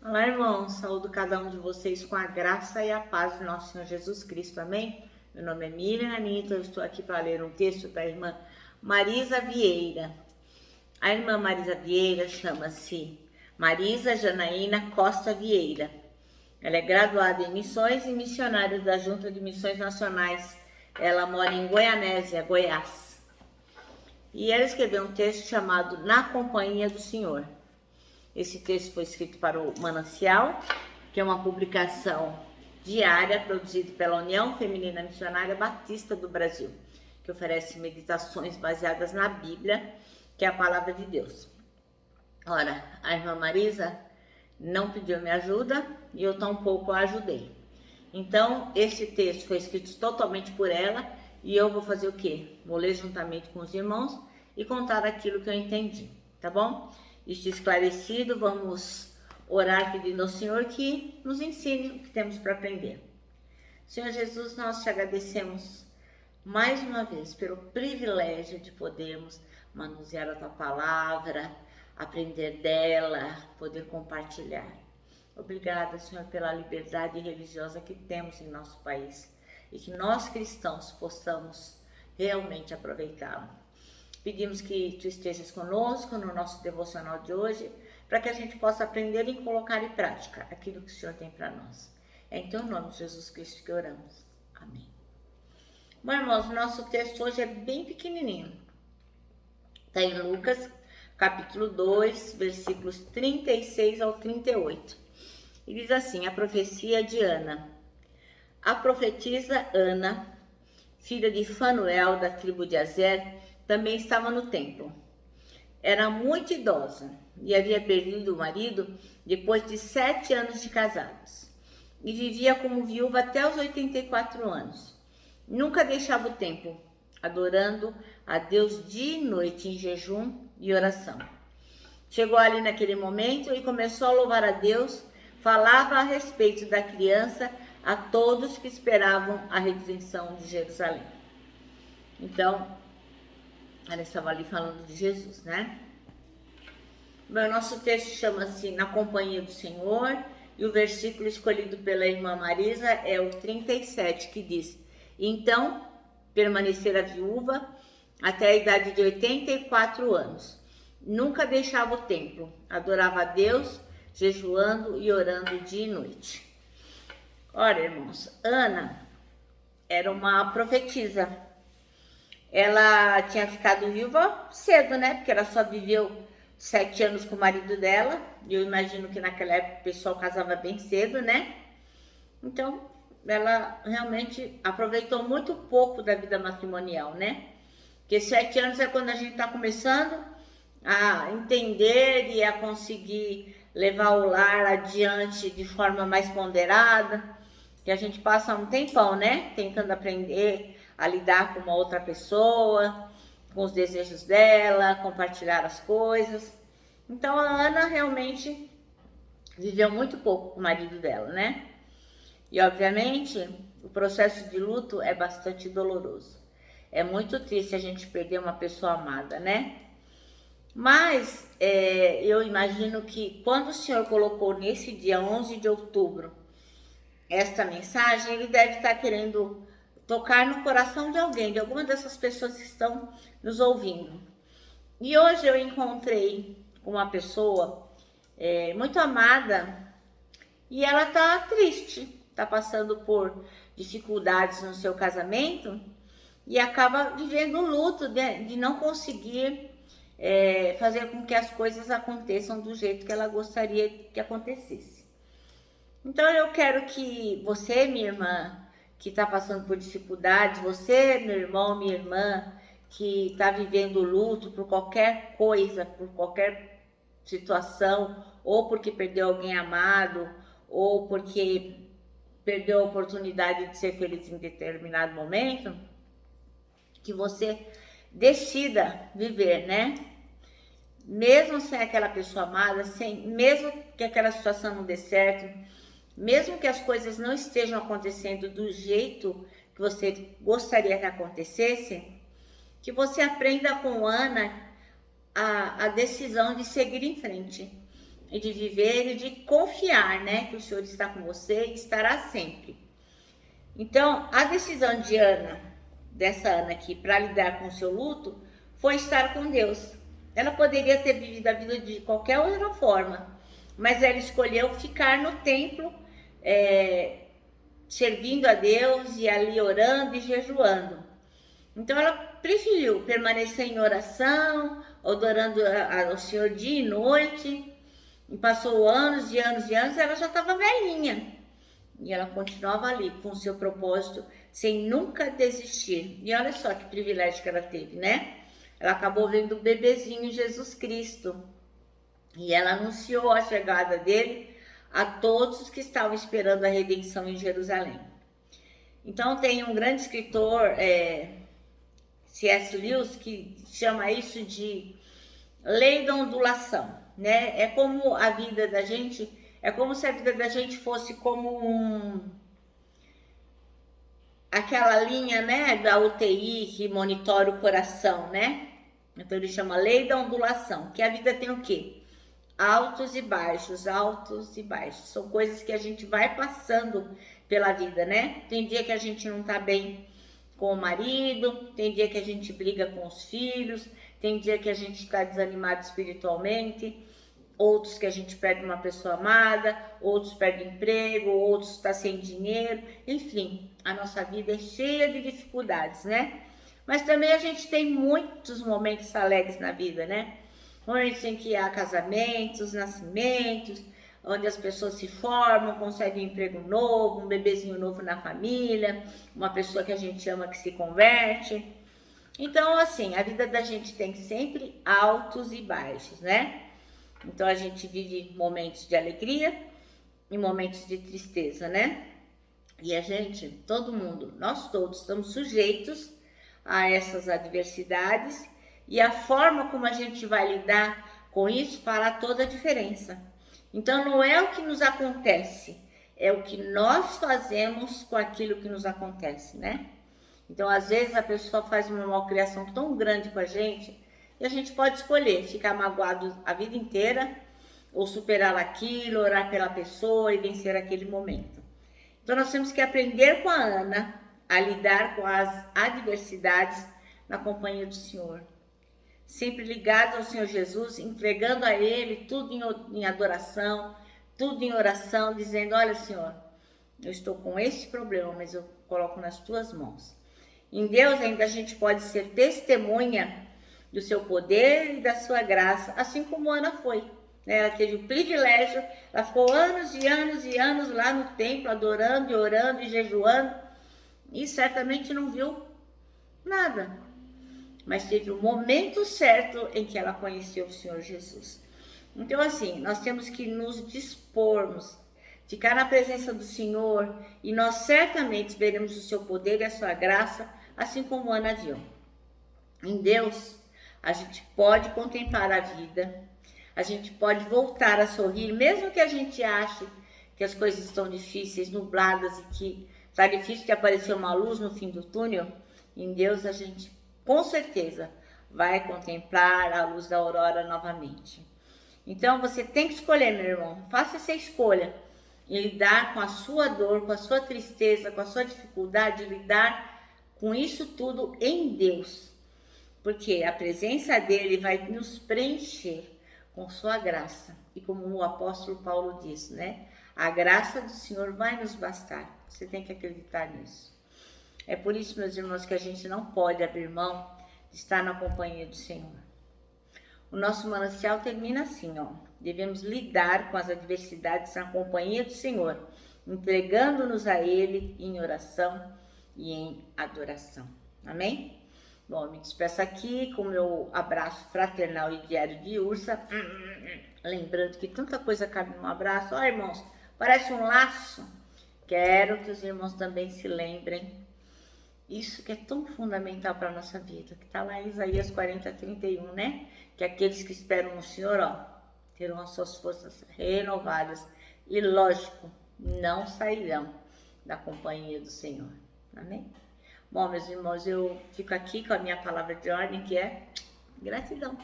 Olá, irmãos. Saúdo cada um de vocês com a graça e a paz de nosso Senhor Jesus Cristo. Amém? Meu nome é Miriam Anitta. Eu estou aqui para ler um texto da irmã Marisa Vieira. A irmã Marisa Vieira chama-se Marisa Janaína Costa Vieira. Ela é graduada em Missões e missionária da Junta de Missões Nacionais. Ela mora em Goianésia, Goiás. E ela escreveu um texto chamado Na Companhia do Senhor. Esse texto foi escrito para o Manancial, que é uma publicação diária produzida pela União Feminina Missionária Batista do Brasil, que oferece meditações baseadas na Bíblia, que é a palavra de Deus. Ora, a irmã Marisa não pediu minha ajuda e eu tampouco a ajudei. Então, esse texto foi escrito totalmente por ela e eu vou fazer o quê? Vou ler juntamente com os irmãos e contar aquilo que eu entendi, tá bom? Isto esclarecido, vamos orar pedindo ao Senhor que nos ensine o que temos para aprender. Senhor Jesus, nós te agradecemos mais uma vez pelo privilégio de podermos manusear a tua palavra, aprender dela, poder compartilhar. Obrigada, Senhor, pela liberdade religiosa que temos em nosso país e que nós cristãos possamos realmente aproveitá-la. Pedimos que tu estejas conosco no nosso devocional de hoje, para que a gente possa aprender e colocar em prática aquilo que o Senhor tem para nós. É em teu nome, Jesus Cristo, que oramos. Amém. Bom, irmãos, o nosso texto hoje é bem pequenininho. Está em Lucas, capítulo 2, versículos 36 ao 38. E diz assim, a profecia de Ana. A profetisa Ana, filha de Fanuel, da tribo de Azer, também estava no templo. Era muito idosa e havia perdido o marido depois de 7 anos de casados. E vivia como viúva até os 84 anos. Nunca deixava o templo, adorando a Deus dia e noite em jejum e oração. Chegou ali naquele momento e começou a louvar a Deus, falava a respeito da criança a todos que esperavam a redenção de Jerusalém. Então, ela estava ali falando de Jesus, né? Bom, nosso texto chama-se Na Companhia do Senhor, e o versículo escolhido pela irmã Marisa é o 37, que diz: Então permanecera viúva até a idade de 84 anos. Nunca deixava o templo, adorava a Deus, jejuando e orando dia e noite. Ora, irmãos, Ana era uma profetisa. Ela tinha ficado viúva cedo, né? Porque ela só viveu 7 anos com o marido dela. E eu imagino que naquela época o pessoal casava bem cedo, né? Então, ela realmente aproveitou muito pouco da vida matrimonial, né? Porque 7 anos é quando a gente tá começando a entender e a conseguir levar o lar adiante de forma mais ponderada. Que a gente passa um tempão, né? Tentando aprender a lidar com uma outra pessoa, com os desejos dela, compartilhar as coisas. Então a Ana realmente viveu muito pouco com o marido dela, né? E obviamente o processo de luto é bastante doloroso. É muito triste a gente perder uma pessoa amada, né? Mas eu imagino que quando o Senhor colocou nesse dia 11 de outubro esta mensagem, ele deve estar querendo tocar no coração de alguém, de alguma dessas pessoas que estão nos ouvindo. E hoje eu encontrei uma pessoa muito amada e ela tá triste, tá passando por dificuldades no seu casamento e acaba vivendo o luto de não conseguir fazer com que as coisas aconteçam do jeito que ela gostaria que acontecesse. Então eu quero que você, minha irmã, que está passando por dificuldades, você, meu irmão, minha irmã, que está vivendo luto por qualquer coisa, por qualquer situação, ou porque perdeu alguém amado, ou porque perdeu a oportunidade de ser feliz em determinado momento, que você decida viver, né? Mesmo sem aquela pessoa amada, mesmo que aquela situação não dê certo, mesmo que as coisas não estejam acontecendo do jeito que você gostaria que acontecesse, que você aprenda com Ana a decisão de seguir em frente. e de viver e de confiar, né, que o Senhor está com você e estará sempre. Então, a decisão de Ana, dessa Ana aqui, para lidar com o seu luto, foi estar com Deus. Ela poderia ter vivido a vida de qualquer outra forma, mas ela escolheu ficar no templo, servindo a Deus e ali orando e jejuando. Então ela preferiu permanecer em oração, adorando ao Senhor dia e noite, e passou anos e anos e anos, ela já estava velhinha. E ela continuava ali com o seu propósito, sem nunca desistir. E olha só que privilégio que ela teve, né? Ela acabou vendo o bebezinho Jesus Cristo. E ela anunciou a chegada dele a todos os que estavam esperando a redenção em Jerusalém. Então tem um grande escritor, C.S. Lewis, que chama isso de lei da ondulação, né? É como a vida da gente, é como se a vida da gente fosse como aquela linha, né, da UTI que monitora o coração, né? Então ele chama lei da ondulação, que a vida tem o quê? Altos e baixos, altos e baixos. São coisas que a gente vai passando pela vida, né? Tem dia que a gente não tá bem com o marido, tem dia que a gente briga com os filhos, tem dia que a gente está desanimado espiritualmente, outros que a gente perde uma pessoa amada, outros perdem emprego, outros está sem dinheiro, enfim, a nossa vida é cheia de dificuldades, né? Mas também a gente tem muitos momentos alegres na vida, né? Momentos em que há casamentos, nascimentos, onde as pessoas se formam, conseguem um emprego novo, um bebezinho novo na família, uma pessoa que a gente ama que se converte. Então, assim, a vida da gente tem sempre altos e baixos, né? Então, a gente vive momentos de alegria e momentos de tristeza, né? E a gente, todo mundo, nós todos estamos sujeitos a essas adversidades e a forma como a gente vai lidar com isso fará toda a diferença. Então, não é o que nos acontece, é o que nós fazemos com aquilo que nos acontece, né? Então, às vezes, a pessoa faz uma malcriação tão grande com a gente, e a gente pode escolher ficar magoado a vida inteira, ou superar aquilo, orar pela pessoa e vencer aquele momento. Então, nós temos que aprender com a Ana a lidar com as adversidades na companhia do Senhor. Sempre ligados ao Senhor Jesus, entregando a Ele tudo em adoração, tudo em oração, dizendo, olha, Senhor, eu estou com esse problema, mas eu coloco nas tuas mãos. Em Deus ainda a gente pode ser testemunha do seu poder e da sua graça, assim como Ana foi. Ela teve o privilégio, ela ficou anos e anos e anos lá no templo, adorando e orando e jejuando, e certamente não viu nada. Mas teve o momento certo em que ela conheceu o Senhor Jesus. Então, assim, nós temos que nos dispormos, ficar na presença do Senhor, e nós certamente veremos o seu poder e a sua graça, assim como Ana viu. Em Deus, a gente pode contemplar a vida, a gente pode voltar a sorrir, mesmo que a gente ache que as coisas estão difíceis, nubladas e que está difícil de aparecer uma luz no fim do túnel. Em Deus, a gente com certeza vai contemplar a luz da aurora novamente. Então você tem que escolher, meu irmão, faça essa escolha e lidar com a sua dor, com a sua tristeza, com a sua dificuldade, lidar com isso tudo em Deus, porque a presença dele vai nos preencher com sua graça, e como o apóstolo Paulo diz, né? A graça do Senhor vai nos bastar. Você tem que acreditar nisso. É por isso, meus irmãos, que a gente não pode abrir mão de estar na companhia do Senhor. O nosso manancial termina assim, ó. Devemos lidar com as adversidades na companhia do Senhor, entregando-nos a Ele em oração e em adoração. Amém? Bom, eu me despeço aqui com o meu abraço fraternal e diário de Ursa. Lembrando que tanta coisa cabe num abraço. Ó, irmãos, parece um laço. Quero que os irmãos também se lembrem isso que é tão fundamental para a nossa vida, que está lá em Isaías 40:31, né? Que aqueles que esperam no Senhor, ó, terão as suas forças renovadas e, lógico, não sairão da companhia do Senhor. Amém? Bom, meus irmãos, eu fico aqui com a minha palavra de ordem, que é gratidão.